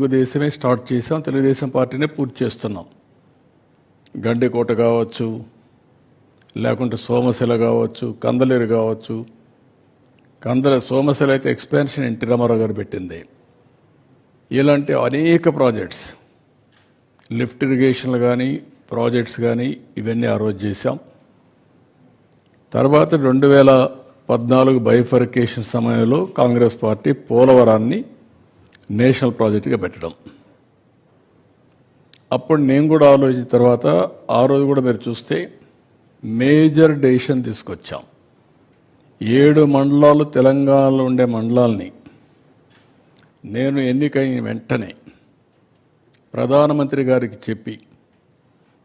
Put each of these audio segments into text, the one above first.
తెలుగుదేశమే start చేసాం, తెలుగుదేశం పార్టీనే పూర్తి చేస్తున్నాం. గండికోట కావచ్చు, లేకుంటే సోమశిల కావచ్చు, కందలేరు కావచ్చు. సోమశిల అయితే ఎక్స్పాన్షన్ ఎన్టీ రామారావు గారు పెట్టింది. ఇలాంటి అనేక ప్రాజెక్ట్స్, లిఫ్ట్ ఇరిగేషన్లు కానీ ప్రాజెక్ట్స్ కానీ ఇవన్నీ ఆ రోజు చేశాం. తర్వాత 2014 బైఫర్కేషన్ సమయంలో కాంగ్రెస్ పార్టీ పోలవరాన్ని నేషనల్ ప్రాజెక్టుగా పెట్టడం. అప్పుడు నేను కూడా ఆలోచించిన తర్వాత ఆ రోజు కూడా మీరు చూస్తే మేజర్ డెసిషన్ తీసుకొచ్చాం. 7 మండలాలు, తెలంగాణలో ఉండే మండలాల్ని నేను ఎన్నికైన వెంటనే ప్రధానమంత్రి గారికి చెప్పి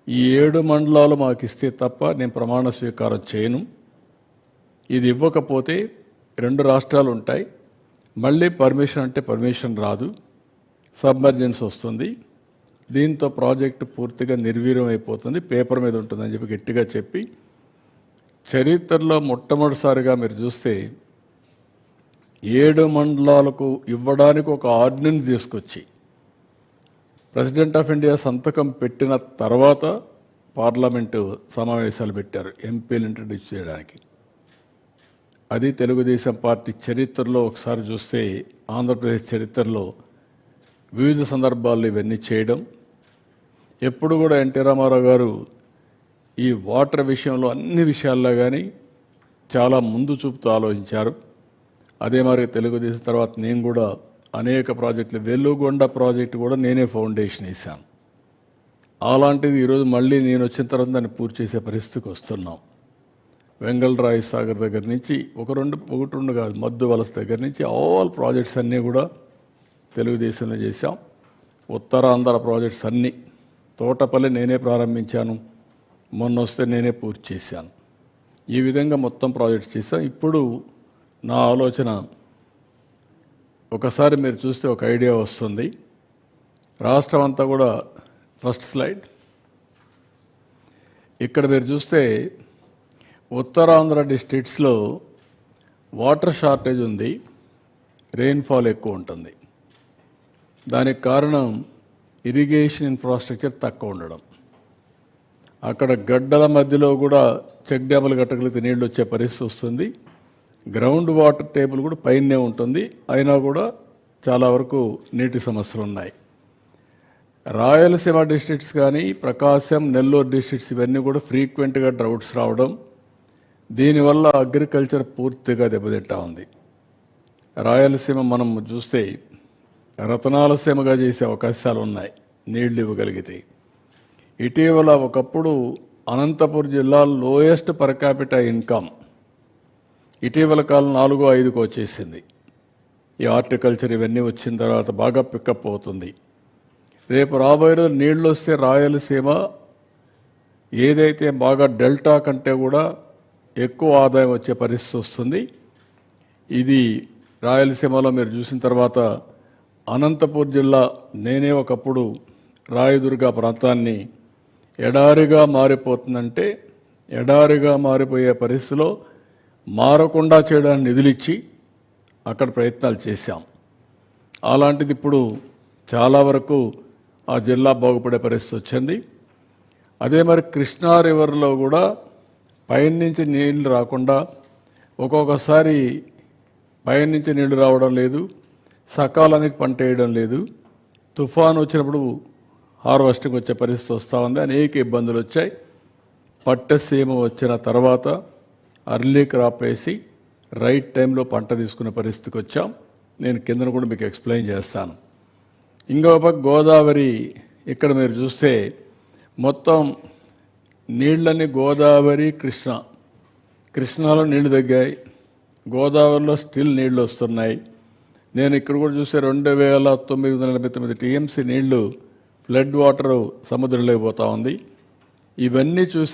ఈ 7 మండలాలు మాకు ఇస్తే తప్ప నేను ప్రమాణ స్వీకారం చేయను, ఇది ఇవ్వకపోతే 2 రాష్ట్రాలు ఉంటాయి, మళ్ళీ పర్మిషన్ అంటే పర్మిషన్ రాదు, సబ్మర్జెన్స్ వస్తుంది, దీంతో ప్రాజెక్టు పూర్తిగా నిర్వీర్యం అయిపోతుంది, పేపర్ మీద ఉంటుందని చెప్పి గట్టిగా చెప్పి చరిత్రలో మొట్టమొదటిసారిగా మీరు చూస్తే 7 మండలాలకు ఇవ్వడానికి ఒక ఆర్డినెన్స్ తీసుకొచ్చి ప్రెసిడెంట్ ఆఫ్ ఇండియా సంతకం పెట్టిన తర్వాత పార్లమెంటు సమావేశాలు పెట్టారు ఎంపీలు ఇంట్రడ్యూస్ చేయడానికి. అది తెలుగుదేశం పార్టీ చరిత్రలో ఒకసారి చూస్తే, ఆంధ్రప్రదేశ్ చరిత్రలో వివిధ సందర్భాల్లో ఇవన్నీ చేయడం. ఎప్పుడు కూడా ఎన్టీ రామారావు గారు ఈ వాటర్ విషయంలో అన్ని విషయాల్లో కానీ చాలా ముందు చూపుతూ ఆలోచించారు. అదే మరి తెలుగుదేశం తర్వాత నేను కూడా అనేక ప్రాజెక్టులు, వెలుగొండ ప్రాజెక్టు కూడా నేనే ఫౌండేషన్ వేశాను. అలాంటిది ఈరోజు మళ్ళీ నేను వచ్చిన తర్వాత దాన్ని పూర్తి చేసే పరిస్థితికి వస్తున్నాం. వెంగళరాయ సాగర్ దగ్గర నుంచి ఒకటి రెండు కాదు, మద్దు వలస దగ్గర నుంచి ఆల్ ప్రాజెక్ట్స్ అన్నీ కూడా తెలుగుదేశంలో చేశాం. ఉత్తరాంధ్ర ప్రాజెక్ట్స్ అన్నీ, తోటపల్లి నేనే ప్రారంభించాను, మొన్న వస్తే నేనే పూర్తి చేశాను. ఈ విధంగా మొత్తం ప్రాజెక్ట్స్ చేశాం. ఇప్పుడు నా ఆలోచన, ఒకసారి మీరు చూస్తే ఒక ఐడియా వస్తుంది. రాష్ట్రం అంతా కూడా, ఫస్ట్ స్లైడ్, ఇక్కడ మీరు చూస్తే ఉత్తరాంధ్ర డిస్ట్రిక్ట్స్లో వాటర్ షార్టేజ్ ఉంది, రెయిన్ఫాల్ ఎక్కువ ఉంటుంది. దానికి కారణం ఇరిగేషన్ ఇన్ఫ్రాస్ట్రక్చర్ తక్కువ ఉండడం. అక్కడ గడ్డల మధ్యలో కూడా చెక్ డ్యాములు కట్టగలిగితే నీళ్ళు వచ్చే పరిస్థితి వస్తుంది. గ్రౌండ్ వాటర్ టేబుల్ కూడా పైనే ఉంటుంది, అయినా కూడా చాలా వరకు నీటి సమస్యలు ఉన్నాయి. రాయలసీమ డిస్ట్రిక్ట్స్ కానీ, ప్రకాశం, నెల్లూరు డిస్ట్రిక్ట్స్ ఇవన్నీ కూడా ఫ్రీక్వెంట్గా డ్రౌట్స్ రావడం, దీనివల్ల అగ్రికల్చర్ పూర్తిగా దెబ్బతింటా ఉంది. రాయలసీమ మనం చూస్తే రతనాలసీమగా చేసే అవకాశాలు ఉన్నాయి నీళ్లు ఇవ్వగలిగితే. ఇటీవల ఒకప్పుడు అనంతపురం జిల్లా లోయెస్ట్ పర్ క్యాపిటల్ ఇన్కమ్ ఇటీవల కాలం 4-5కు వచ్చేసింది. ఈ హార్టికల్చర్ ఇవన్నీ వచ్చిన తర్వాత బాగా పికప్ అవుతుంది. రేపు రాబోయే రోజు నీళ్ళు వస్తే రాయలసీమ ఏదైతే బాగా డెల్టా కంటే కూడా ఎక్కువ ఆదాయం వచ్చే పరిస్థితి వస్తుంది. ఇది రాయలసీమలో మీరు చూసిన తర్వాత అనంతపూర్ జిల్లా, నేనే ఒకప్పుడు రాయదుర్గ ప్రాంతాన్ని ఎడారిగా మారిపోతుందంటే, ఎడారిగా మారిపోయే పరిస్థితిలో మారకుండా చేయడానికి నిధులిచ్చి అక్కడ ప్రయత్నాలు చేశాం. అలాంటిది ఇప్పుడు చాలా వరకు ఆ జిల్లా బాగుపడే పరిస్థితి వచ్చింది. అదే మరి కృష్ణా రివర్లో కూడా పైనుంచి నీళ్ళు రాకుండా, ఒక్కొక్కసారి పైనుంచి నీళ్లు రావడం లేదు, సకాలానికి పంట వేయడం లేదు, తుఫాను వచ్చినప్పుడు హార్వెస్టింగ్ వచ్చే పరిస్థితి వస్తూ ఉంది, అనేక ఇబ్బందులు వచ్చాయి. పట్టసీమ వచ్చిన తర్వాత అర్లీ క్రాప్ వేసి రైట్ టైంలో పంట తీసుకునే పరిస్థితికి వచ్చాం. నేను కిందను కూడా మీకు ఎక్స్ప్లెయిన్ చేస్తాను. ఇంకో పక్క గోదావరి, ఇక్కడ మీరు చూస్తే మొత్తం నీళ్ళని గోదావరి, కృష్ణాలో నీళ్లు తగ్గాయి, గోదావరిలో స్టిల్ నీళ్లు వస్తున్నాయి. నేను ఇక్కడ కూడా చూస్తే 2989 టీఎంసీ నీళ్లు ఫ్లడ్ వాటర్ సముద్రంలోకి పోతూ ఉంది. ఇవన్నీ చూసి